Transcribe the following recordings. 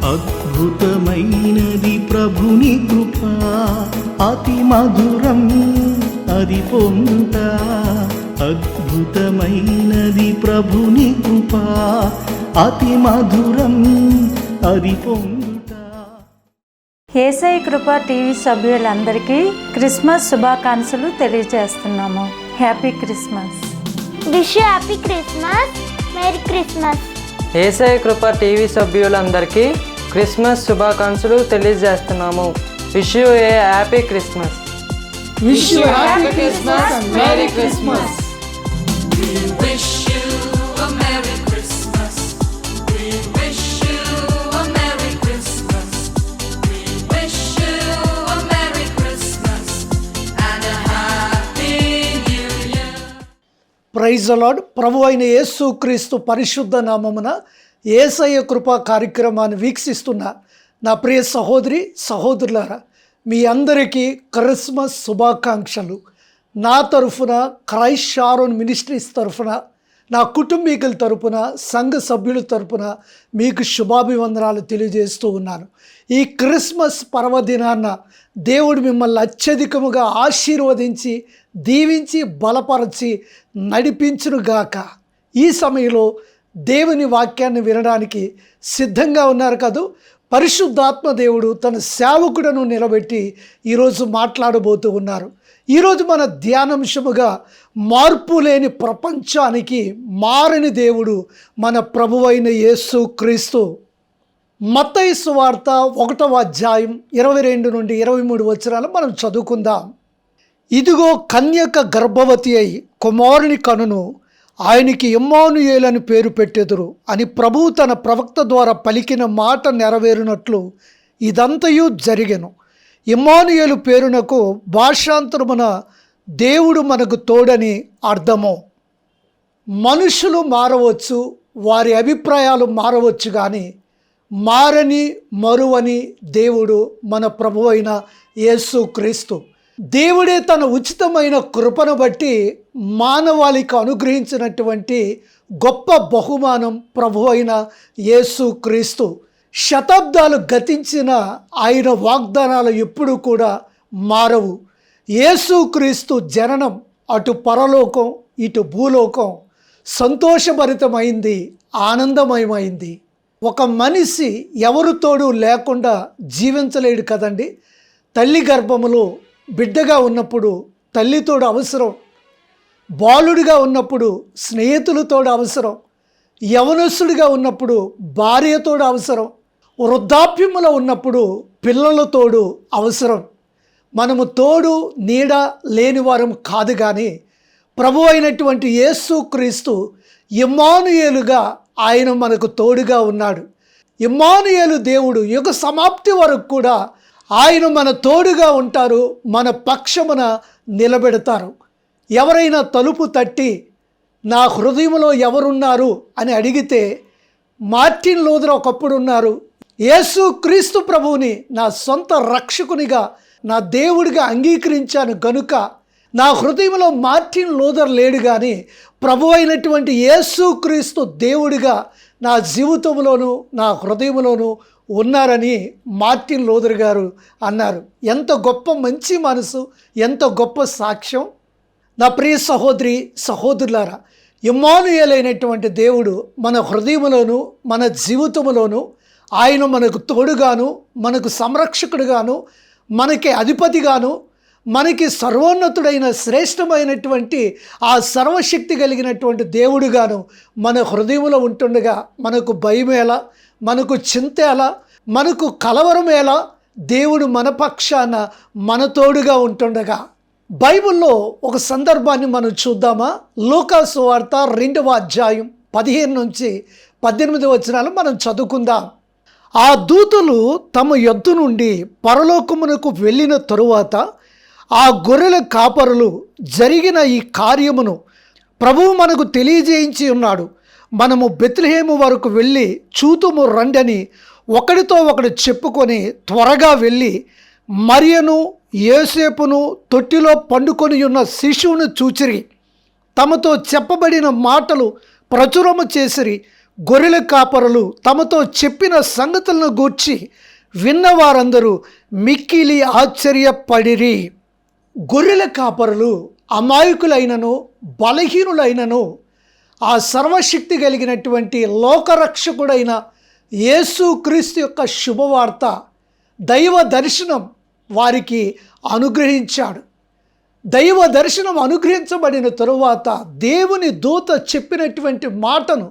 అద్భుతమైనది ప్రభుని కృప, అతి మధురం అది పొందుట. అద్భుతమైనది ప్రభుని కృప, అతి మధురం అది పొందుట. యేసయ్య కృప టీవీ సభ్యులందరికీ క్రిస్మస్ శుభాకాంక్షలు తెలియజేస్తున్నాము. Happy Christmas. Wish you happy Christmas. Merry Christmas. Yesayya Krupa TV సభ్యులందరికీ క్రిస్మస్ శుభాకాంక్షలు తెలియజేస్తున్నాము. Wish you a happy Christmas. Wish you happy Christmas and merry Christmas. We wish you a Merry Christmas. We wish you a Merry Christmas. We wish you a Merry Christmas and a Happy New Year. Praise the Lord. ప్రభు అయిన యేసు క్రీస్తు పరిశుద్ధ నామమున యేసయ్య కృపా కార్యక్రమాన్ని వీక్షిస్తున్న నా ప్రియ సహోదరి సహోదరులారా, మీ అందరికీ క్రిస్మస్ శుభాకాంక్షలు. నా తరఫున క్రైస్ట్ షారోన్ మినిస్ట్రీస్ తరఫున, నా కుటుంబీకుల తరఫున, సంఘ సభ్యుల తరఫున మీకు శుభాభివందనాలు తెలియజేస్తూ ఉన్నాను. ఈ క్రిస్మస్ పర్వదినాన్న దేవుడు మిమ్మల్ని అత్యధికముగా ఆశీర్వదించి దీవించి బలపరచి నడిపించునుగాక. ఈ సమయంలో దేవుని వాక్యాన్ని వినడానికి సిద్ధంగా ఉన్నారు కదూ. పరిశుద్ధాత్మ దేవుడు తన సేవకుడను నిలబెట్టి ఈరోజు మాట్లాడబోతూ ఉన్నారు. ఈరోజు మన ధ్యానాంశముగా మార్పు లేని ప్రపంచానికి మారని దేవుడు మన ప్రభువైన యేసు క్రీస్తు. మత్తయి సువార్త 1వ అధ్యాయం 22 నుండి 23 వచనాలు మనం చదువుకుందాం. ఇదిగో కన్యక గర్భవతి అయి కుమారుని కనును, ఆయనకి ఇమ్మానుయేలు అని పేరు పెట్టెదరు అని ప్రభువు తన ప్రవక్త ద్వారా పలికిన మాట నెరవేరినట్లు ఇదంతయు జరిగెను. ఇమ్మానుయేలు పేరునకు భాషాంతరమున దేవుడు మనకు తోడని అర్థము. మనుషులు మారవచ్చు, వారి అభిప్రాయాలు మారవచ్చు, కానీ మారని మరువని దేవుడు మన ప్రభువైన యేసు క్రీస్తు. దేవుడే తన ఉచితమైన కృపను బట్టి మానవాళికి అనుగ్రహించినటువంటి గొప్ప బహుమానం ప్రభువైన యేసు క్రీస్తు. శతాబ్దాలు గతించిన ఆయన వాగ్దానాలు ఎప్పుడూ కూడా మారవు. యేసు క్రీస్తు జననం అటు పరలోకం ఇటు భూలోకం సంతోషభరితమైంది, ఆనందమయమైంది. ఒక మనిషి ఎవరు తోడు లేకుండా జీవించలేడు కదండి. తల్లి గర్భములో బిడ్డగా ఉన్నప్పుడు తల్లితోడు అవసరం, బాలుడిగా ఉన్నప్పుడు స్నేహితులతోడు అవసరం, యవనస్తుడిగా ఉన్నప్పుడు భార్యతోడు అవసరం, వృద్ధాప్యములో ఉన్నప్పుడు పిల్లలతోడు అవసరం. మనము తోడు నీడ లేని వారం కాదు, కానీ ప్రభు అయినటువంటి యేసు క్రీస్తు ఇమ్మానుయేలుగా ఆయన మనకు తోడుగా ఉన్నాడు. ఇమ్మానుయేలు దేవుడు యుగ సమాప్తి వరకు కూడా ఆయన మన తోడుగా ఉంటారు, మన పక్షమున నిలబెడతారు. ఎవరైనా తలుపు తట్టి నా హృదయంలో ఎవరున్నారు అని అడిగితే మార్టిన్ లూథర్ ఒకప్పుడు ఉన్నారు. యేసు క్రీస్తు ప్రభువుని నా సొంత రక్షకునిగా నా దేవుడిగా అంగీకరించాను గనుక నా హృదయంలో మార్టిన్ లూథర్ లేడు, కానీ ప్రభు అయినటువంటి యేసు క్రీస్తు దేవుడిగా నా జీవితంలోనూ నా హృదయంలోనూ ఉన్నారని మార్టిన్ లూథర్ గారు అన్నారు. ఎంత గొప్ప మంచి మనసు, ఎంత గొప్ప సాక్ష్యం. నా ప్రియ సహోదరి సహోదరులారా, ఇమ్మానుయేలు అయినటువంటి దేవుడు మన హృదయంలోనూ మన జీవితంలోనూ ఆయన మనకు తోడుగాను, మనకు సంరక్షకుడుగాను, మనకి అధిపతిగాను, మనకి సర్వోన్నతుడైన శ్రేష్టమైనటువంటి ఆ సర్వశక్తి కలిగినటువంటి దేవుడుగాను మన హృదయంలో ఉంటుండగా మనకు భయమేలా, మనకు చింత ఎలా, మనకు కలవరం ఎలా? దేవుడు మన పక్షాన మన తోడుగా ఉంటుండగా. బైబిల్లో ఒక సందర్భాన్ని మనం చూద్దామా? లూకా సువార్త 2వ అధ్యాయం 15 నుంచి 18 వచనాలు మనం చదువుకుందాం. ఆ దూతలు తమ యొద్ద నుండి పరలోకమునకు వెళ్ళిన తరువాత ఆ గొర్రెల కాపరులు జరిగిన ఈ కార్యమును ప్రభువు మనకు తెలియజేయించి ఉన్నాడు. మనము బెత్లెహేము వరకు వెళ్ళి చూతుము రండని ఒకడితో ఒకడు చెప్పుకొని త్వరగా వెళ్ళి మరియను యోసేపును తొట్టిలో పండుకొని ఉన్న శిశువును చూచిరి. తమతో చెప్పబడిన మాటలు ప్రచురము చేసిరి. గొర్రెల కాపరులు తమతో చెప్పిన సంగతులను గూర్చి విన్నవారందరూ మిక్కిలి ఆశ్చర్యపడిరి. గొర్రెల కాపరులు అమాయకులైనను బలహీనులైనను ఆ సర్వశక్తి కలిగినటువంటి లోకరక్షకుడైన యేసుక్రీస్తు యొక్క శుభవార్త, దైవ దర్శనం వారికి అనుగ్రహించాడు. దైవ దర్శనం అనుగ్రహించబడిన తరువాత దేవుని దూత చెప్పినటువంటి మాటను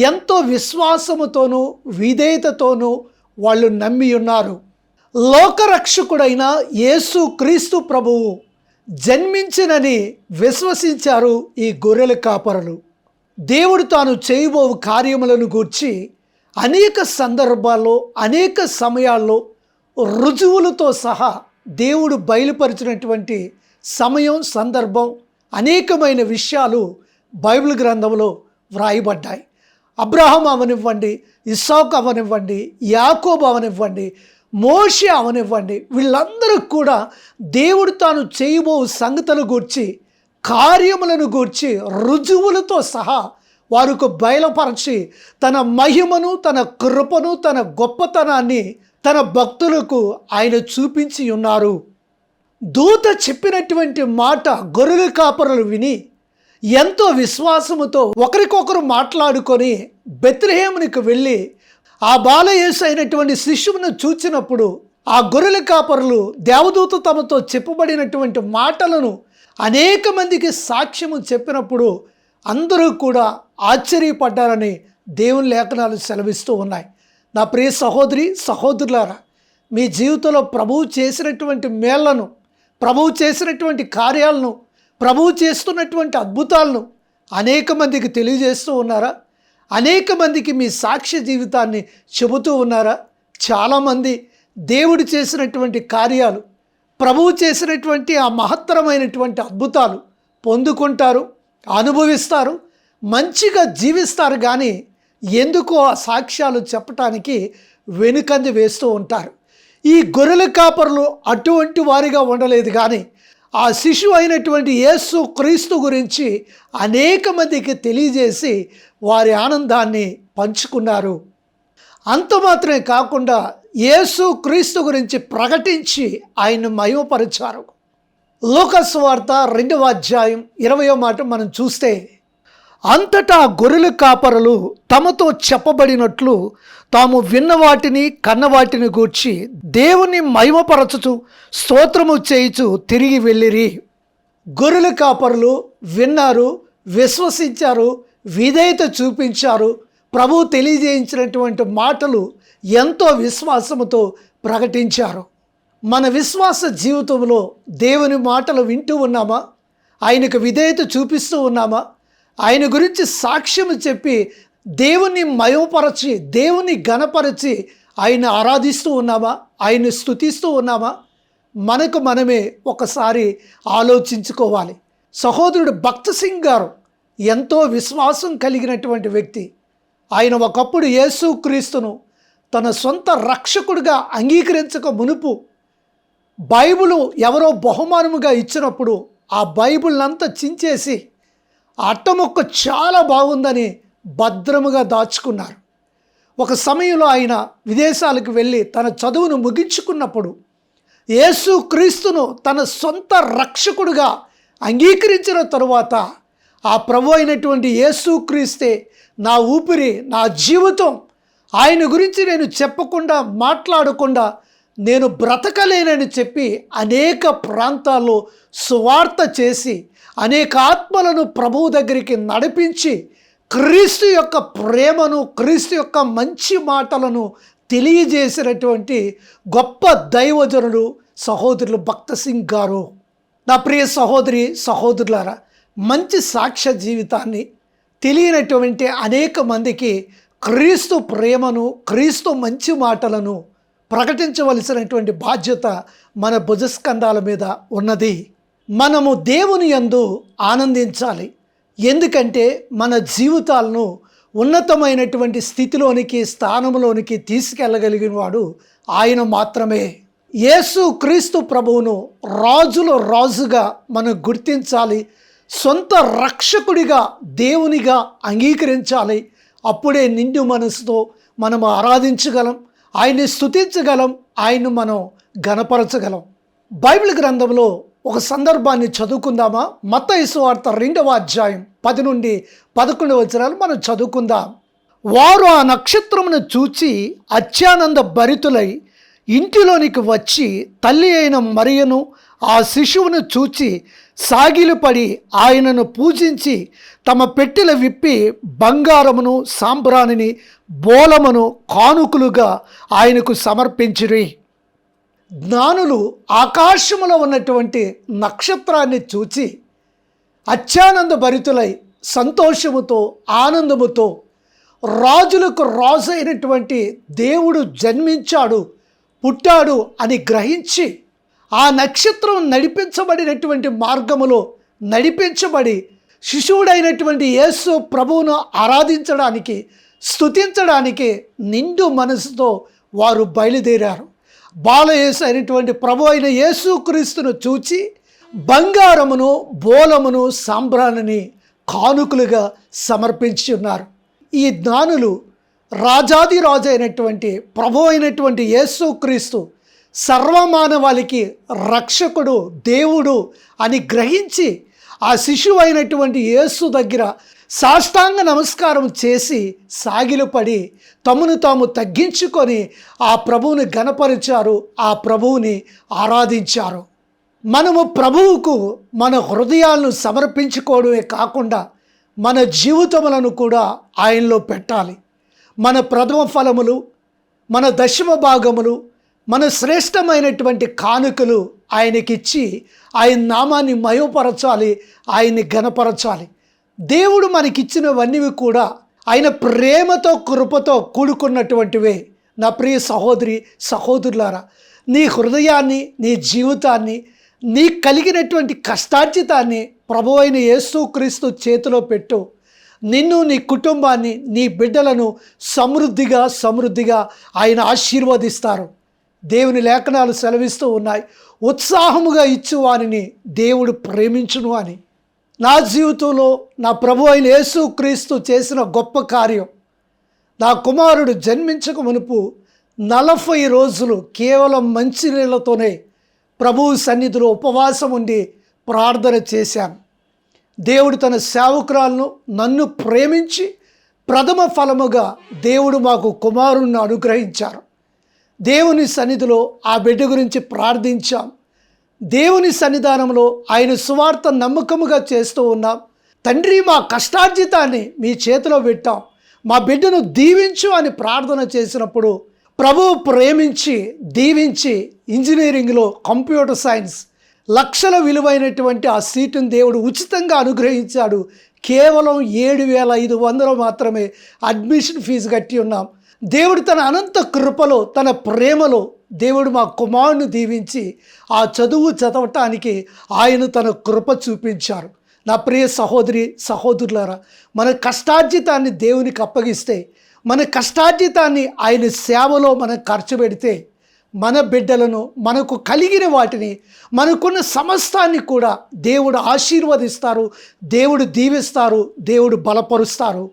ఎంతో విశ్వాసముతోనూ విధేయతతోనూ వాళ్ళు నమ్మి ఉన్నారు. లోకరక్షకుడైన యేసుక్రీస్తు ప్రభువు జన్మించినని విశ్వసించారు ఈ గొర్రెల కాపరులు. దేవుడు తాను చేయబో కార్యములను గూర్చి అనేక సందర్భాల్లో అనేక సమయాల్లో రుజువులతో సహా దేవుడు బయలుపరిచినటువంటి సమయం, సందర్భం, అనేకమైన విషయాలు బైబిల్ గ్రంథంలో వ్రాయబడ్డాయి. అబ్రహాం అవనివ్వండి, ఇస్సాకు అవనివ్వండి, యాకోబు అవనివ్వండి, మోషే అవనివ్వండి, వీళ్ళందరూ కూడా దేవుడు తాను చేయబో సంగతుల గూర్చి, కార్యములను గూర్చి రుజువులతో సహా వారికి బయలుపరచి తన మహిమను, తన కృపను, తన గొప్పతనాన్ని తన భక్తులకు ఆయన చూపించి ఉన్నారు. దూత చెప్పినటువంటి మాట గొర్రెల కాపరులు విని ఎంతో విశ్వాసముతో ఒకరికొకరు మాట్లాడుకొని బెత్లెహేమునికి వెళ్ళి ఆ బాలయేసు అయినటువంటి శిశువును చూచినప్పుడు ఆ గొర్రెల కాపరులు దేవదూత తమతో చెప్పబడినటువంటి మాటలను అనేక మందికి సాక్ష్యము చెప్పినప్పుడు అందరూ కూడా ఆశ్చర్యపడ్డారని దేవుని లేఖనాలు సెలవిస్తూ ఉన్నాయి. నా ప్రియ సహోదరి సహోదరులారా, మీ జీవితంలో ప్రభువు చేసినటువంటి మేళ్లను, ప్రభువు చేసినటువంటి కార్యాలను, ప్రభువు చేస్తున్నటువంటి అద్భుతాలను అనేక మందికి తెలియజేస్తూ ఉన్నారా? అనేక మందికి మీ సాక్ష్య జీవితాన్ని చెబుతూ ఉన్నారా? చాలామంది దేవుడు చేసినటువంటి కార్యాలు, ప్రభువు చేసినటువంటి ఆ మహత్తరమైనటువంటి అద్భుతాలు పొందుకుంటారు, అనుభవిస్తారు, మంచిగా జీవిస్తారు. కానీ ఎందుకో ఆ సాక్ష్యాలు చెప్పటానికి వెనుకంది వేస్తూ ఉంటారు. ఈ గొర్రెల కాపరులు అటువంటి వారిగా ఉండలేదు. కానీ ఆ శిశువు అయినటువంటి యేసు క్రీస్తు గురించి అనేక మందికి తెలియజేసి వారి ఆనందాన్ని పంచుకున్నారు. అంత మాత్రమే కాకుండా యేసు క్రీస్తు గురించి ప్రకటించి ఆయన్ను మహిమపరిచారు. లూకాసు వార్త 2వ అధ్యాయం 20వ మాట మనం చూస్తే, అంతటా గొర్రెల కాపరులు తమతో చెప్పబడినట్లు తాము విన్న వాటిని కన్న వాటిని గూర్చి దేవుని మహిమపరచుచు స్తోత్రము చేయుచు తిరిగి వెళ్ళిరి. గొర్రెల కాపరులు విన్నారు, విశ్వసించారు, విధేయత చూపించారు. ప్రభువు తెలియజేయించినటువంటి మాటలు ఎంతో విశ్వాసముతో ప్రకటించారు. మన విశ్వాస జీవితంలో దేవుని మాటలు వింటూ ఉన్నామా? ఆయనకు విధేయత చూపిస్తూ ఉన్నామా? ఆయన గురించి సాక్ష్యం చెప్పి దేవుని మహిమపరచి, దేవుని ఘనపరచి ఆయన ఆరాధిస్తూ ఉన్నామా? ఆయన్ని స్తుతిస్తూ ఉన్నామా? మనకు మనమే ఒకసారి ఆలోచించుకోవాలి. సహోదరుడు భక్త్ సింగ్ గారు ఎంతో విశ్వాసం కలిగినటువంటి వ్యక్తి. ఆయన ఒకప్పుడు యేసుక్రీస్తును తన సొంత రక్షకుడిగా అంగీకరించక మునుపు బైబిలు ఎవరో బహుమానముగా ఇచ్చినప్పుడు ఆ బైబిల్నంతా చించేసి అట్టముక్క చాలా బాగుందని భద్రముగా దాచుకున్నారు. ఒక సమయంలో ఆయన విదేశాలకు వెళ్ళి తన చదువును ముగించుకున్నప్పుడు యేసుక్రీస్తును తన సొంత రక్షకుడిగా అంగీకరించిన తరువాత ఆ ప్రభు అయినటువంటి యేసుక్రీస్తే నా ఊపిరి, నా జీవితం, ఆయన గురించి నేను చెప్పకుండా మాట్లాడకుండా నేను బ్రతకలేనని చెప్పి అనేక ప్రాంతాల్లో సువార్త చేసి అనేక ఆత్మలను ప్రభువు దగ్గరికి నడిపించి క్రీస్తు యొక్క ప్రేమను, క్రీస్తు యొక్క మంచి మాటలను తెలియజేసినటువంటి గొప్ప దైవజనుడు సహోదరులు భక్త్ సింగ్ గారు. నా ప్రియ సహోదరి సహోదరులారా, మంచి సాక్ష్య జీవితాన్ని తెలియనటువంటి అనేక మందికి క్రీస్తు ప్రేమను, క్రీస్తు మంచి మాటలను ప్రకటించవలసినటువంటి బాధ్యత మన భుజస్కంధాల మీద ఉన్నది. మనము దేవుని యందు ఆనందించాలి. ఎందుకంటే మన జీవితాలను ఉన్నతమైనటువంటి స్థితిలోనికి, స్థానంలోనికి తీసుకెళ్ళగలిగిన వాడు ఆయన మాత్రమే. యేసు క్రీస్తు ప్రభువును రాజుల రాజుగా మనం గుర్తించాలి. సొంత రక్షకుడిగా, దేవునిగా అంగీకరించాలి. అప్పుడే నిండు మనసుతో మనం ఆరాధించగలం, ఆయన్ని స్తుతించగలం, ఆయన్ను మనం ఘనపరచగలం. బైబిల్ గ్రంథంలో ఒక సందర్భాన్ని చదువుకుందామా? మత్తయి సువార్త 2వ అధ్యాయం 10 నుండి 11 వచనాలు మనం చదువుకుందాం. వారు ఆ నక్షత్రమును చూచి అత్యానంద భరితులై ఇంటిలోనికి వచ్చి తల్లి అయిన మరియను ఆ శిశువును చూచి సాగిలపడి ఆయనను పూజించి తమ పెట్టెలు విప్పి బంగారమును సాంబ్రాణిని బోలమును కానుకలుగా ఆయనకు సమర్పించిరి. జ్ఞానులు ఆకాశములో ఉన్నటువంటి నక్షత్రాన్ని చూచి అత్యానంద భరితులై సంతోషముతో ఆనందముతో రాజులకు రాజు అయినటువంటి దేవుడు జన్మించాడు, పుట్టాడు అని గ్రహించి ఆ నక్షత్రం నడిపించబడినటువంటి మార్గములో నడిపించబడి శిశువుడైనటువంటి యేసు ప్రభువును ఆరాధించడానికి, స్తుతించడానికి నిండు మనసుతో వారు బయలుదేరారు. బాలయేసు అయినటువంటి ప్రభు అయిన యేసుక్రీస్తును చూచి బంగారమును బోలమును సాంబ్రాణిని కానుకలుగా సమర్పించి ఉన్నారు. ఈ జ్ఞానులు రాజాది రాజు అయినటువంటి ప్రభు అయినటువంటి యేసుక్రీస్తు సర్వమానవాళికి రక్షకుడు, దేవుడు అని గ్రహించి ఆ శిశువు అయినటువంటి యేసు దగ్గర సాష్టాంగ నమస్కారం చేసి సాగిలపడి తమను తాము తగ్గించుకొని ఆ ప్రభువుని ఘనపరిచారు, ఆ ప్రభువుని ఆరాధించారు. మనము ప్రభువుకు మన హృదయాలను సమర్పించుకోవడమే కాకుండా మన జీవితములను కూడా ఆయనలో పెట్టాలి. మన ప్రథమ ఫలములు, మన దశమ భాగములు, మన శ్రేష్టమైనటువంటి కానుకలు ఆయనకిచ్చి ఆయన నామాన్ని మహిమపరచాలి, ఆయన్ని ఘనపరచాలి. దేవుడు మనకిచ్చినవన్నీ కూడా ఆయన ప్రేమతో కృపతో కూడుకున్నటువంటివే. నా ప్రియ సహోదరి సహోదరులారా, నీ హృదయాన్ని, నీ జీవితాన్ని, నీ కలిగినటువంటి కష్టార్జితాన్ని ప్రభు అయిన యేసుక్రీస్తు చేతిలో పెట్టు. నిన్ను, నీ కుటుంబాన్ని, నీ బిడ్డలను సమృద్ధిగా ఆయన ఆశీర్వదిస్తారు. దేవుని లేఖనాలు సెలవిస్తూ ఉన్నాయి, ఉత్సాహముగా ఇచ్చు వారిని దేవుడు ప్రేమించును అని. నా జీవితంలో నా ప్రభు అయిన యేసుక్రీస్తు చేసిన గొప్ప కార్యం, నా కుమారుడు జన్మించక మునుపు 40 రోజులు కేవలం మంచినీళ్లతోనే ప్రభువు సన్నిధిలో ఉపవాసం ఉండి ప్రార్థన చేశాను. దేవుడు తన సేవకురాలను నన్ను ప్రేమించి ప్రథమ ఫలముగా దేవుడు మాకు కుమారుణ్ణి అనుగ్రహించారు. దేవుని సన్నిధిలో ఆ బిడ్డ గురించి ప్రార్థించాం. దేవుని సన్నిధానంలో ఆయన సువార్త నమ్మకముగా చేస్తూ ఉన్నాం. తండ్రి, మా కష్టార్జితాన్ని మీ చేతిలో పెట్టాం, మా బిడ్డను దీవించు అని ప్రార్థన చేసినప్పుడు ప్రభువు ప్రేమించి దీవించి ఇంజనీరింగ్లో కంప్యూటర్ సైన్స్ లక్షల విలువైనటువంటి ఆ సీటును దేవుడు ఉచితంగా అనుగ్రహించాడు. కేవలం 7,500 మాత్రమే అడ్మిషన్ ఫీజు కట్టి ఉన్నాం. దేవుడు తన అనంత కృపలో, తన ప్రేమలో దేవుడు మా కుమారుని దీవించి ఆ చదువు చదవటానికి ఆయన తన కృప చూపించారు. నా ప్రియ సహోదరి సహోదరులారా, మన కష్టార్జితాన్ని దేవునికి అప్పగిస్తే, మన కష్టార్జితాన్ని ఆయన సేవలో మనం ఖర్చు పెడితే మన బిడ్డలను, మనకు కలిగిన వాటిని, మనకున్న సమస్తాన్ని కూడా దేవుడు ఆశీర్వదిస్తారు, దేవుడు దీవిస్తారు, దేవుడు బలపరుస్తారు.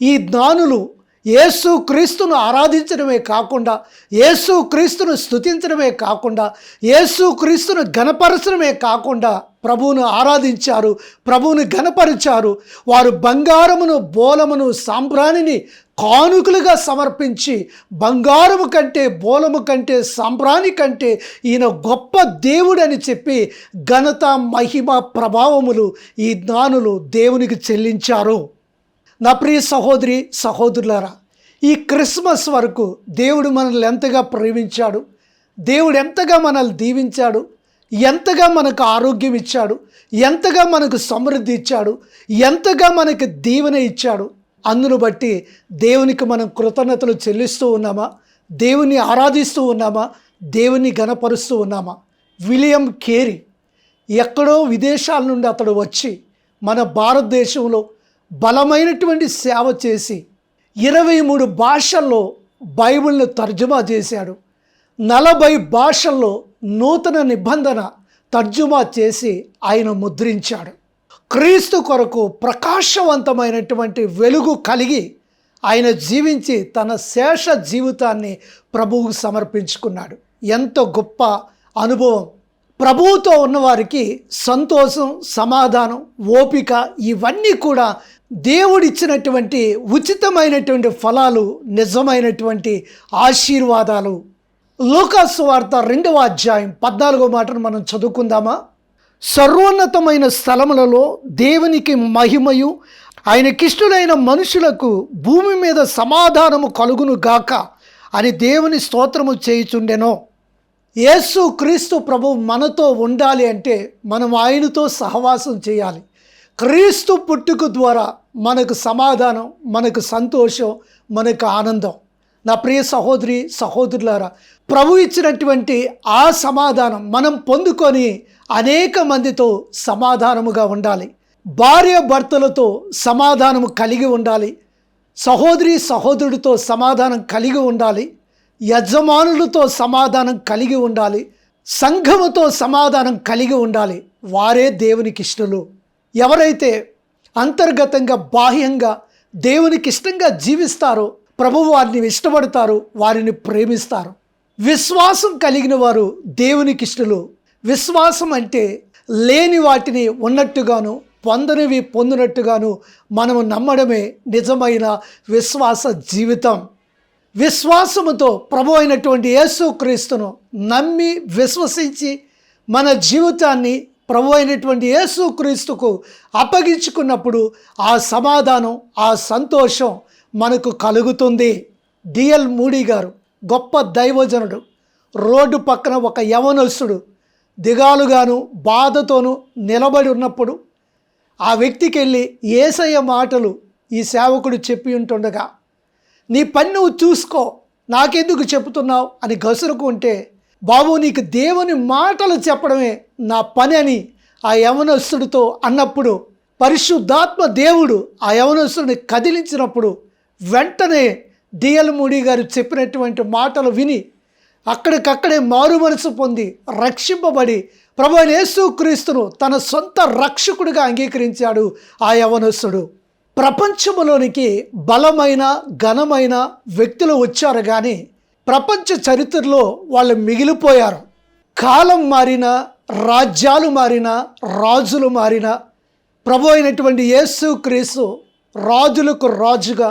ఈ జ్ఞానులు యేసు క్రీస్తును ఆరాధించడమే కాకుండా, యేసు క్రీస్తును స్తుతించడమే కాకుండా, యేసు క్రీస్తును ఘనపరచడమే కాకుండా ప్రభువును ఆరాధించారు, ప్రభువును ఘనపరిచారు. వారు బంగారమును బోలమును సాంబ్రాణిని కానుకలుగా సమర్పించి, బంగారము కంటే బోలము కంటే సాంబ్రాణి కంటే ఈయన గొప్ప దేవుడని చెప్పి ఘనత మహిమ ప్రభావములు ఈ జ్ఞానులు దేవునికి చెల్లించారు. నా ప్రియ సహోదరి సహోదరులారా, ఈ క్రిస్మస్ వరకు దేవుడు మనల్ని ఎంతగా ప్రేమించాడు, దేవుడు ఎంతగా మనల్ని దీవించాడు, ఎంతగా మనకు ఆరోగ్యం ఇచ్చాడు, ఎంతగా మనకు సమృద్ధి ఇచ్చాడు, ఎంతగా మనకు దీవెన ఇచ్చాడు. అందును బట్టి దేవునికి మనం కృతజ్ఞతలు చెల్లిస్తూ ఉన్నామా? దేవుని ఆరాధిస్తూ ఉన్నామా? దేవుని ఘనపరుస్తూ ఉన్నామా? విలియం కేరీ ఎక్కడో విదేశాల నుండి అతడు వచ్చి మన భారతదేశంలో బలమైనటువంటి సేవ చేసి 23 భాషల్లో బైబిల్ను తర్జుమా చేశాడు. 40 భాషల్లో నూతన నిబంధన తర్జుమా చేసి ఆయన ముద్రించాడు. క్రీస్తు కొరకు ప్రకాశవంతమైనటువంటి వెలుగు కలిగి ఆయన జీవించి తన శేష జీవితాన్ని ప్రభువుకు సమర్పించుకున్నాడు. ఎంతో గొప్ప అనుభవం. ప్రభువుతో ఉన్నవారికి సంతోషం, సమాధానం, ఓపిక ఇవన్నీ కూడా దేవుడిచ్చినటువంటి ఉచితమైనటువంటి ఫలాలు, నిజమైనటువంటి ఆశీర్వాదాలు. లూకాసు సువార్త 2వ అధ్యాయం 14వ మాటను మనం చదువుకుందామా? సర్వోన్నతమైన స్థలములలో దేవునికి మహిమయు, ఆయనకిష్టులైన మనుషులకు భూమి మీద సమాధానము కలుగును గాక అని దేవుని స్తోత్రము చేయుచుండెనో. యేసు క్రీస్తు ప్రభువు మనతో ఉండాలి అంటే మనం ఆయనతో సహవాసం చేయాలి. క్రీస్తు పుట్టుక ద్వారా మనకు సమాధానం, మనకు సంతోషం, మనకు ఆనందం. నా ప్రియ సహోదరి సహోదరులారా, ప్రభు ఇచ్చినటువంటి ఆ సమాధానం మనం పొందుకొని అనేక మందితో సమాధానముగా ఉండాలి. భార్య భర్తలతో సమాధానము కలిగి ఉండాలి. సహోదరి సహోదరుడితో సమాధానం కలిగి ఉండాలి. యజమానులతో సమాధానం కలిగి ఉండాలి. సంఘముతో సమాధానం కలిగి ఉండాలి. వారే దేవునికి ఇష్టలు. ఎవరైతే అంతర్గతంగా బాహ్యంగా దేవునికి ఇష్టంగా జీవిస్తారో ప్రభువు వారిని ఇష్టపడతారు, వారిని ప్రేమిస్తారు. విశ్వాసం కలిగిన వారు దేవునికి ఇష్టలు. విశ్వాసం అంటే లేని వాటిని ఉన్నట్టుగాను, పొందనివి పొందినట్టుగాను మనము నమ్మడమే నిజమైన విశ్వాస జీవితం. విశ్వాసముతో ప్రభు అయినటువంటి యేసుక్రీస్తును నమ్మి విశ్వసించి మన జీవితాన్ని ప్రభు అయినటువంటి యేసుక్రీస్తుకు అప్పగించుకున్నప్పుడు ఆ సమాధానం, ఆ సంతోషం మనకు కలుగుతుంది. డిఎల్ మూడీ గారు గొప్ప దైవజనుడు. రోడ్డు పక్కన ఒక యవనస్తుడు దిగాలుగాను బాధతోనూ నిలబడి ఉన్నప్పుడు ఆ వ్యక్తికి వెళ్ళి యేసయ్య మాటలు ఈ సేవకుడు చెప్పి ఉంటుండగా, నీ పని నువ్వు చూసుకో, నాకెందుకు చెప్తున్నావు అని గసురుకుంటే, బాబు నీకు దేవుని మాటలు చెప్పడమే నా పని అని ఆ యవనస్తుడితో అన్నప్పుడు, పరిశుద్ధాత్మ దేవుడు ఆ యవనస్తుడిని కదిలించినప్పుడు వెంటనే డిఎల్ మూడీ గారు చెప్పినటువంటి మాటలు విని అక్కడికక్కడే మారు మనసు పొంది రక్షింపబడి ప్రభు అయిన యేసుక్రీస్తును తన సొంత రక్షకుడిగా అంగీకరించాడు ఆ యవనస్తుడు. ప్రపంచంలోనికి బలమైన ఘనమైన వ్యక్తులు వచ్చారు, కానీ ప్రపంచ చరిత్రలో వాళ్ళు మిగిలిపోయారు. కాలం మారినా, రాజ్యాలు మారినా, రాజులు మారినా, ప్రభు అయినటువంటి యేసుక్రీస్తు రాజులకు రాజుగా,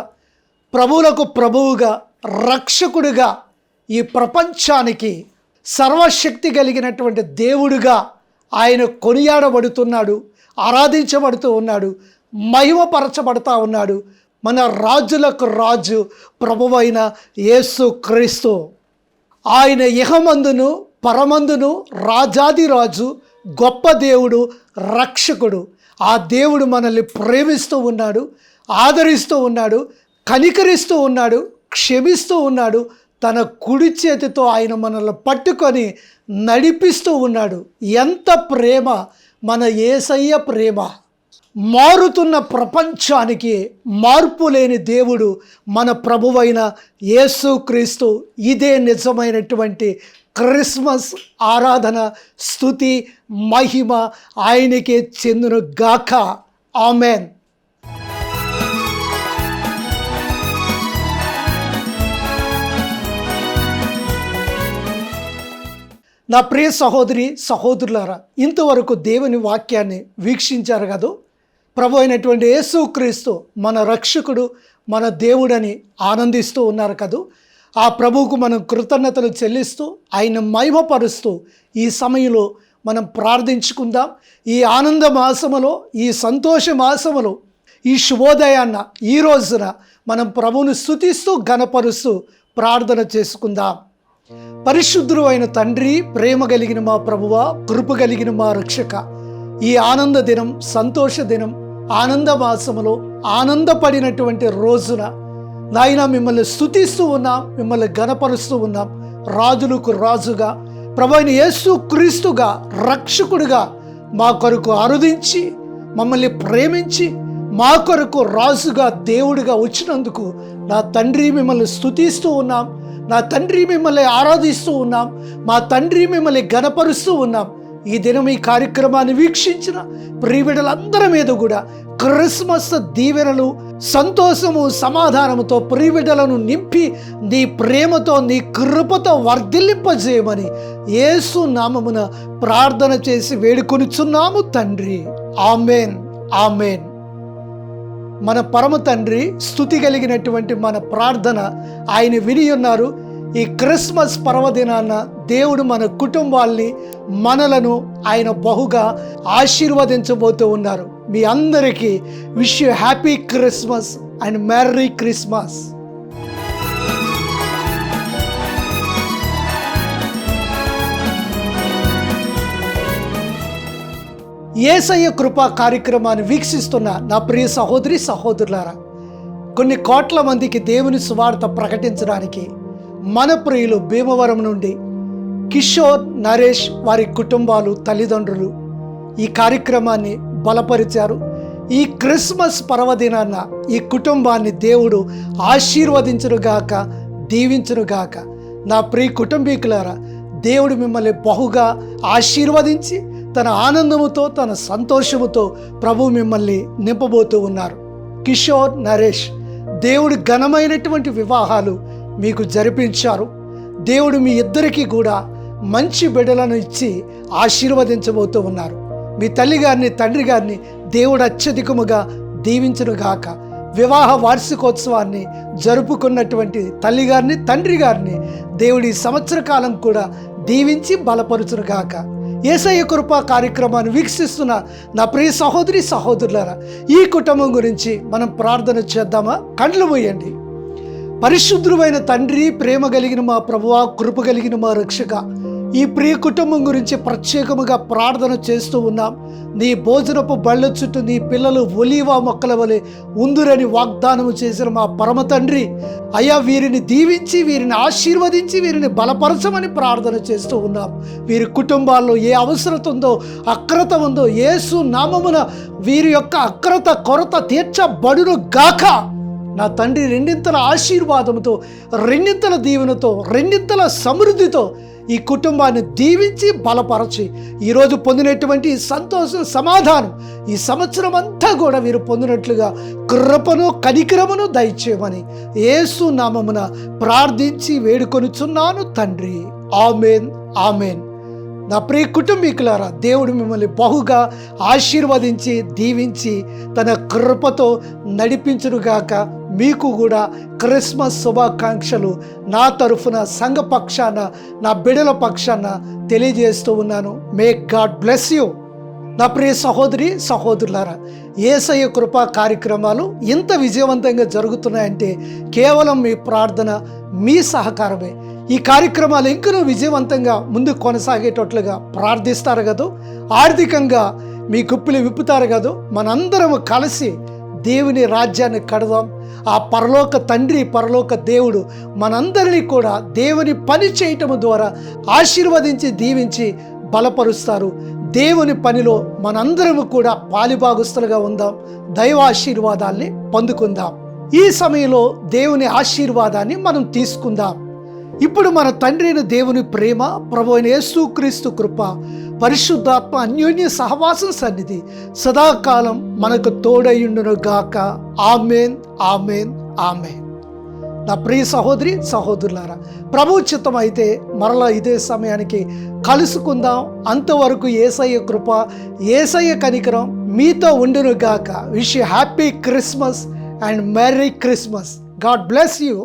ప్రభువులకు ప్రభువుగా, రక్షకుడిగా ఈ ప్రపంచానికి సర్వశక్తి కలిగినటువంటి దేవుడిగా ఆయన కొనియాడబడుతున్నాడు, ఆరాధించబడుతూ ఉన్నాడు, మహిమపరచబడతా ఉన్నాడు. మన రాజులకు రాజు ప్రభువైన యేసుక్రీస్తు. ఆయన ఇహమందును పరమందును రాజాదిరాజు, గొప్ప దేవుడు, రక్షకుడు. ఆ దేవుడు మనల్ని ప్రేమిస్తూ ఉన్నాడు, ఆదరిస్తూ ఉన్నాడు, కనికరిస్తూ ఉన్నాడు, క్షమిస్తూ ఉన్నాడు. తన కుడి చేతితో ఆయన మనల్ని పట్టుకొని నడిపిస్తూ ఉన్నాడు. ఎంత ప్రేమ మన యేసయ్య ప్రేమ! మారుతున్న ప్రపంచానికి మార్పు లేని దేవుడు మన ప్రభువైన యేసుక్రీస్తు. ఇదే నిజమైనటువంటి క్రిస్మస్ ఆరాధన, స్తుతి, మహిమ ఆయనకే చెందును గాక. ఆమెన్. నా ప్రియ సహోదరి సహోదరులారా, ఇంతవరకు దేవుని వాక్యాన్ని వీక్షించారు కదా. ప్రభు అయినటువంటి యేసుక్రీస్తు మన రక్షకుడు, మన దేవుడని ఆనందిస్తూ ఉన్నారు కదా. ఆ ప్రభువుకు మనం కృతజ్ఞతలు చెల్లిస్తూ ఆయన మహిమపరుస్తూ ఈ సమయంలో మనం ప్రార్థించుకుందాం. ఈ ఆనంద మాసములో, ఈ సంతోష మాసములో, ఈ శుభోదయాన్న ఈ రోజున మనం ప్రభువును స్తుతిస్తూ ఘనపరుస్తూ ప్రార్థన చేసుకుందాం. పరిశుద్ధుడు అయిన తండ్రి, ప్రేమ కలిగిన మా ప్రభువా, కృప కలిగిన మా రక్షక, ఈ ఆనంద దినం, సంతోష దినం, ఆనంద మాసములో ఆనందపడినటువంటి రోజున నాయన మిమ్మల్ని స్తుతిస్తూ ఉన్నాం, మిమ్మల్ని ఘనపరుస్తూ ఉన్నాం. రాజులకు రాజుగా, ప్రభు అయిన యేసుక్రీస్తుగా, రక్షకుడిగా మా కొరకు అరుదించి మమ్మల్ని ప్రేమించి మా కొరకు రాజుగా దేవుడిగా వచ్చినందుకు నా తండ్రి మిమ్మల్ని స్తుతిస్తూ ఉన్నాం. నా తండ్రి మిమ్మల్ని ఆరాధిస్తూ ఉన్నాం. మా తండ్రి మిమ్మల్ని ఘనపరుస్తూ ఉన్నాం. ఈ దినం ఈ కార్యక్రమాన్ని వీక్షించిన ప్రియబిడ్డలందరి మీద కూడా క్రిస్మస్ దీవెనలు, సంతోషము, సమాధానముతో ప్రియబిడ్డలను నింపి నీ ప్రేమతో, నీ కృపతో వర్ధిల్లింపజేయమని యేసు నామమున ప్రార్థన చేసి వేడుకొనిచున్నాము తండ్రి. ఆమేన్, ఆమేన్. మన పరమ తండ్రి స్తుతి కలిగినటువంటి మన ప్రార్థన ఆయన విని ఉన్నారు. ఈ క్రిస్మస్ పర్వదినాన దేవుడు మన కుటుంబాల్ని, మనలను ఆయన బహుగా ఆశీర్వదించబోతూ ఉన్నారు. మీ అందరికీ wish you happy Christmas and merry Christmas. Yesayya కృపా కార్యక్రమాన్ని వీక్షిస్తున్న నా ప్రియ సహోదరి సహోదరులారా, కొన్ని కోట్ల మందికి దేవుని సువార్త ప్రకటించడానికి మన ప్రియులు భీమవరం నుండి కిషోర్, నరేష్, వారి కుటుంబాలు, తల్లిదండ్రులు ఈ కార్యక్రమాన్ని బలపరిచారు. ఈ క్రిస్మస్ పర్వదినాన ఈ కుటుంబాన్ని దేవుడు ఆశీర్వదించునుగాక, దీవించునుగాక. నా ప్రియ కుటుంబీకులారా, దేవుడు మిమ్మల్ని బహుగా ఆశీర్వదించి తన ఆనందముతో, తన సంతోషముతో ప్రభు మిమ్మల్ని నింపబోతూ ఉన్నారు. కిషోర్, నరేష్ దేవుడు ఘనమైనటువంటి వివాహాలు మీకు జరిపించారు. దేవుడు మీ ఇద్దరికీ కూడా మంచి బిడ్డలను ఇచ్చి ఆశీర్వదించబోతూ ఉన్నారు. మీ తల్లి గారిని, తండ్రి గారిని దేవుడు అత్యధికముగా దీవించునుగాక. వివాహ వార్షికోత్సవాన్ని జరుపుకున్నటువంటి తల్లి గారిని, తండ్రి గారిని దేవుడి సంవత్సర కాలం కూడా దీవించి బలపరుచునుగాక. యేసయ్య కృపా కార్యక్రమాన్ని వీక్షిస్తున్న నా ప్రియ సహోదరి సహోదరులారా, ఈ కుటుంబం గురించి మనం ప్రార్థన చేద్దామా? కళ్ళు మూయండి. పరిశుద్ధుడైన తండ్రి, ప్రేమ కలిగిన మా ప్రభువా, కృప కలిగిన మా రక్షక, ఈ ప్రియ కుటుంబం గురించి ప్రత్యేకముగా ప్రార్థన చేస్తూ ఉన్నాం. నీ భోజనపు బళ్ళ చుట్టూ నీ పిల్లలు ఒలీవ మొక్కల వలె ఉందురని వాగ్దానము చేసిన మా పరమ తండ్రి, అయ్యా వీరిని దీవించి, వీరిని ఆశీర్వదించి, వీరిని బలపరచమని ప్రార్థన చేస్తూ ఉన్నాం. వీరి కుటుంబాల్లో ఏ అవసరత ఉందో, అక్రత ఉందో, యేసు నామమున వీరి యొక్క అక్రత కొరత తీర్చబడును గాక. నా తండ్రి రెండింతల ఆశీర్వాదంతో, రెండింతల దీవెనతో, రెండింతల సమృద్ధితో ఈ కుటుంబాన్ని దీవించి బలపరచి ఈరోజు పొందినటువంటి సంతోషం, సమాధానం ఈ సంవత్సరం అంతా కూడా వీరు పొందినట్లుగా కృపను, కనికరమును దయచేయమని యేసు నామమున ప్రార్థించి వేడుకొనుచున్నాను తండ్రి. ఆమేన్, ఆమేన్. నా ప్రియ కుటుంబీకులారా, దేవుడు మిమ్మల్ని బహుగా ఆశీర్వదించి, దీవించి తన కృపతో నడిపించునుగాక. మీకు కూడా క్రిస్మస్ శుభాకాంక్షలు నా తరఫున, సంఘ పక్షాన, నా బిడ్డల పక్షాన తెలియజేస్తూ ఉన్నాను. May God bless you. నా ప్రియ సహోదరి సహోదరులారా, యేసయ్య కృపా కార్యక్రమాలు ఇంత విజయవంతంగా జరుగుతున్నాయంటే కేవలం మీ ప్రార్థన, మీ సహకారమే. ఈ కార్యక్రమాలు ఇంకనూ విజయవంతంగా ముందుకు కొనసాగేటట్లుగా ప్రార్థిస్తారు కదా, ఆర్థికంగా మీ గుప్పిలు విప్పుతారు కదా. మనందరము కలిసి దేవుని రాజ్యాన్ని కడదాం. ఆ పరలోక తండ్రి, పరలోక దేవుడు మనందరినీ కూడా దేవుని పని చేయటం ద్వారా ఆశీర్వదించి, దీవించి బలపరుస్తారు. దేవుని పనిలో మనందరము కూడా పాలిభాగస్తులుగా ఉందాం. దైవ ఆశీర్వాదాల్ని పొందుకుందాం. ఈ సమయంలో దేవుని ఆశీర్వాదాన్ని మనం తీసుకుందాం. ఇప్పుడు మన తండ్రి అయిన దేవుని ప్రేమ, ప్రభు అయిన యేసుక్రీస్తు కృప, పరిశుద్ధాత్మ అన్యోన్య సహవాసం సన్నిధి సదాకాలం మనకు తోడయుండును గాక. ఆమేన్, ఆమేన్, ఆమేన్. నా ప్రియ సహోదరి సహోదరులారా, ప్రభు చిత్తం అయితే మరలా ఇదే సమయానికి కలుసుకుందాం. అంతవరకు యేసయ్య కృప, యేసయ్య కనికరం మీతో ఉండును గాక. Wish you happy Christmas and merry Christmas. God bless you.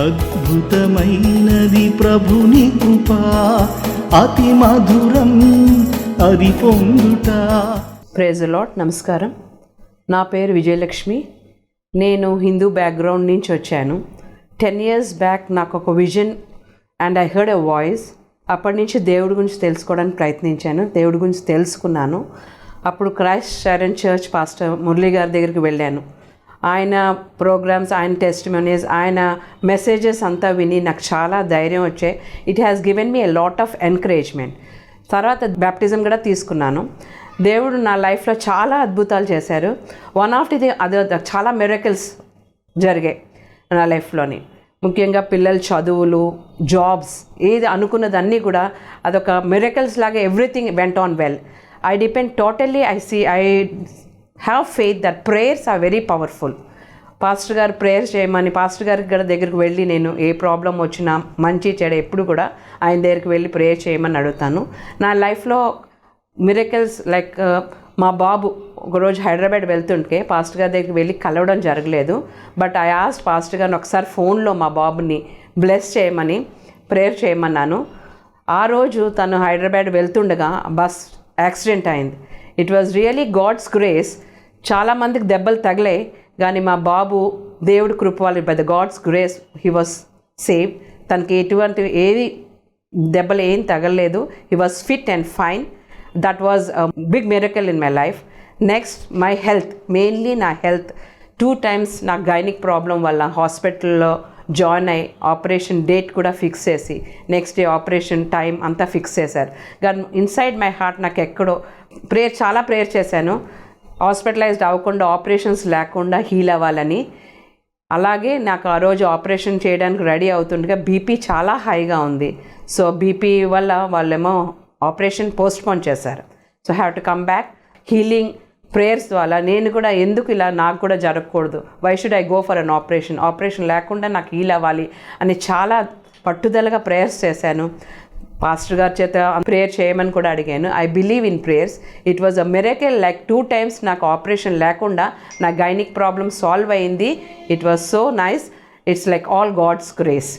అద్భుతమైనది ప్రభుని కృప, అతి మధురం అది పొందుట. Praise the Lord. నమస్కారం. నా పేరు విజయలక్ష్మి. నేను హిందూ బ్యాక్గ్రౌండ్ నుంచి వచ్చాను. 10 years బ్యాక్ నాకు ఒక vision and I heard a voice. అప్పటి నుంచి దేవుడి గురించి తెలుసుకోవడానికి ప్రయత్నించాను, దేవుడి గురించి తెలుసుకున్నాను. అప్పుడు క్రైస్ట్ షైరన్ చర్చ్ పాస్టర్ మురళి గారి దగ్గరికి వెళ్ళాను. ఆయన ప్రోగ్రామ్స్, ఆయన టెస్టిమోనీస్, ఆయన మెసేజెస్ అంతా విని నాకు చాలా ధైర్యం వచ్చాయి. It has given me a lot of encouragement. తర్వాత బ్యాప్టిజం కూడా తీసుకున్నాను. దేవుడు నా లైఫ్లో చాలా అద్భుతాలు చేశారు. వన్ ఆఫ్ ది అదర్ చాలా మిరకిల్స్ జరిగాయి నా లైఫ్లోని. ముఖ్యంగా పిల్లల చదువులు, జాబ్స్, ఏది అనుకున్నదన్నీ కూడా అదొక మిరకల్స్ లాగా everything went on well. I depend totally, I have faith that prayers are very powerful. Pastor గారు ప్రేయర్స్ చేయమని, పాస్టర్ గారి దగ్గరికి వెళ్ళి నేను ఏ ప్రాబ్లం వచ్చినా, మంచి చెడు ఎప్పుడు కూడా ఆయన దగ్గరికి వెళ్ళి ప్రేయర్ చేయమని అడుగుతాను. నా లైఫ్లో మిరకల్స్ లైక్ మా బాబు ఒకరోజు హైదరాబాద్ వెళ్తుంటే పాస్టర్ గారి దగ్గరికి వెళ్ళి కలవడం జరగలేదు. బట్ ఐ ఆస్క్డ్ పాస్టర్ గారిని ఒకసారి ఫోన్లో మా బాబుని బ్లెస్ చేయమని ప్రేయర్ చేయమన్నాను. ఆ రోజు తను హైదరాబాద్ వెళ్తుండగా బస్ యాక్సిడెంట్ అయింది. It was really God's grace. చాలామందికి దెబ్బలు తగిలాయి, కానీ మా బాబు దేవుడి కృప వల్ల by the God's grace he was save. తనకి ఎటువంటి ఏది దెబ్బలు ఏం తగలలేదు. He was fit and fine. That was a big miracle in my life. Next my health, mainly నా హెల్త్. 2 times నాకు గైనిక్ ప్రాబ్లం వల్ల హాస్పిటల్లో జాయిన్ అయ్యి ఆపరేషన్ డేట్ కూడా ఫిక్స్ చేసి నెక్స్ట్ డే ఆపరేషన్ టైం అంతా ఫిక్స్ చేశారు. కానీ ఇన్సైడ్ మై హార్ట్ నాకు ఎక్కడో చాలా ప్రేయర్ చేశాను, హాస్పిటలైజ్డ్ అవ్వకుండా, ఆపరేషన్స్ లేకుండా హీల్ అవ్వాలని. అలాగే నాకు ఆ రోజు ఆపరేషన్ చేయడానికి రెడీ అవుతుండగా బీపీ చాలా హైగా ఉంది. సో బీపీ వల్ల వాళ్ళేమో ఆపరేషన్ పోస్ట్పోన్ చేశారు. So have to come back. Healing prayers వల్ల నేను కూడా ఎందుకు ఇలా నాకు కూడా జరగకూడదు, why should I go for an operation లేకుండా నాకు హీల్ అవ్వాలి అని చాలా పట్టుదలగా ప్రేయర్స్ చేశాను. పాస్టర్ గారి చేత ప్రేయర్ చేయమని కూడా అడిగాను. I believe in prayers. It was a miracle. Like 2 times నాకు ఆపరేషన్ లేకుండా నా గైనిక్ ప్రాబ్లమ్ సాల్వ్ అయింది. It was so nice. It's like all God's grace.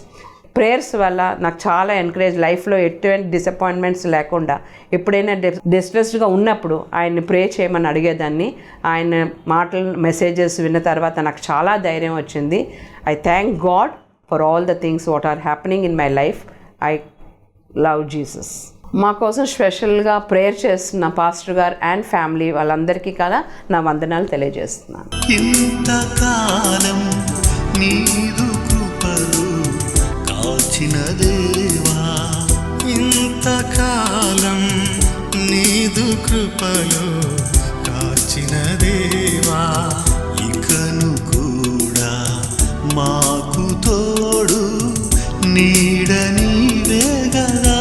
Prayers వల్ల నాకు చాలా ఎంకరేజ్, లైఫ్లో ఎటువంటి డిసప్పాయింట్మెంట్స్ లేకుండా ఎప్పుడైనా డిస్ట్రెస్డ్గా ఉన్నప్పుడు ఆయన్ని ప్రే చేయమని అడిగేదాన్ని. ఆయన మాటలు, మెసేజెస్ విన్న తర్వాత నాకు చాలా ధైర్యం వచ్చింది. I thank God for all the things what are happening in my life. I love Jesus. మా కోసం స్పెషల్గా ప్రేయర్ చేస్తున్న పాస్టర్ గారు అండ్ ఫ్యామిలీ వాళ్ళందరికీ కదా నా వందనాలు తెలియజేస్తున్నాను. ఇంతకాలం నీదు కృపలు కాచిన దేవా, ఇంతకాలం నీదు కృపలు కాచిన దేవా, ఇకను కూడా మాకు తోడు నీడ నీవే గదా,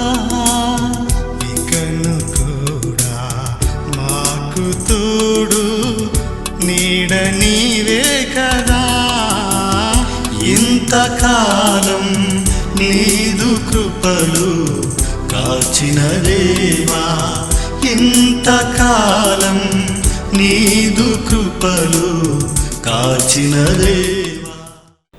ఇకను కూడా మాకు తోడు నీడ నీవే కదా, ఇంతకాలం నీదు కృపలు కాచిన దేవా, ఇంతకాలం నీదు కృపలు కాచిన దేవా.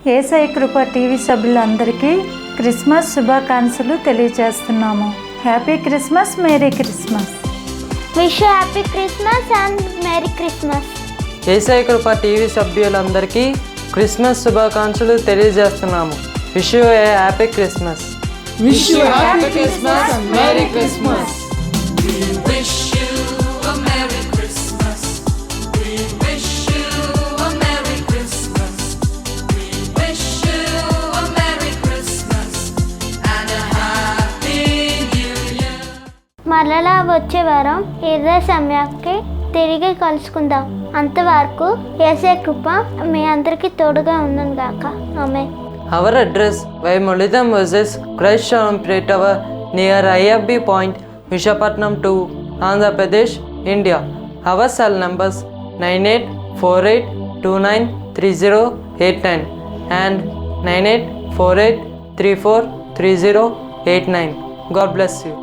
యేసయ్య కృప టీవీ సభ్యులందరికీ క్రిస్మస్ శుభాకాంక్షలు తెలియజేస్తున్నాము. Happy Christmas, merry Christmas. Wish you happy Christmas and merry Christmas. Yesayya Krupa TV సభ్యులందరికీ క్రిస్మస్ శుభాకాంక్షలు తెలియజేస్తున్నాము. Wish you a happy Christmas. Wish you happy Christmas and merry Christmas. We wish you a Merry Christmas. We wish you a Merry Christmas. We wish you a Merry Christmas and a Happy New Year. మరలా వచ్చే వారం ఇదే సమయానికి తిరిగి కలుసుకుందాం. అంతవరకు యేసయ్య కృప మీ అందరికీ తోడుగా ఉండును గాక. ఆమేన్. Our address, Vaimulidam Moses, Christ Shalom Prayer Tower, near IFB Point, Visakhapatnam 2, Andhra Pradesh, India. Our cell numbers 9848293089 and 9848343089. God bless you.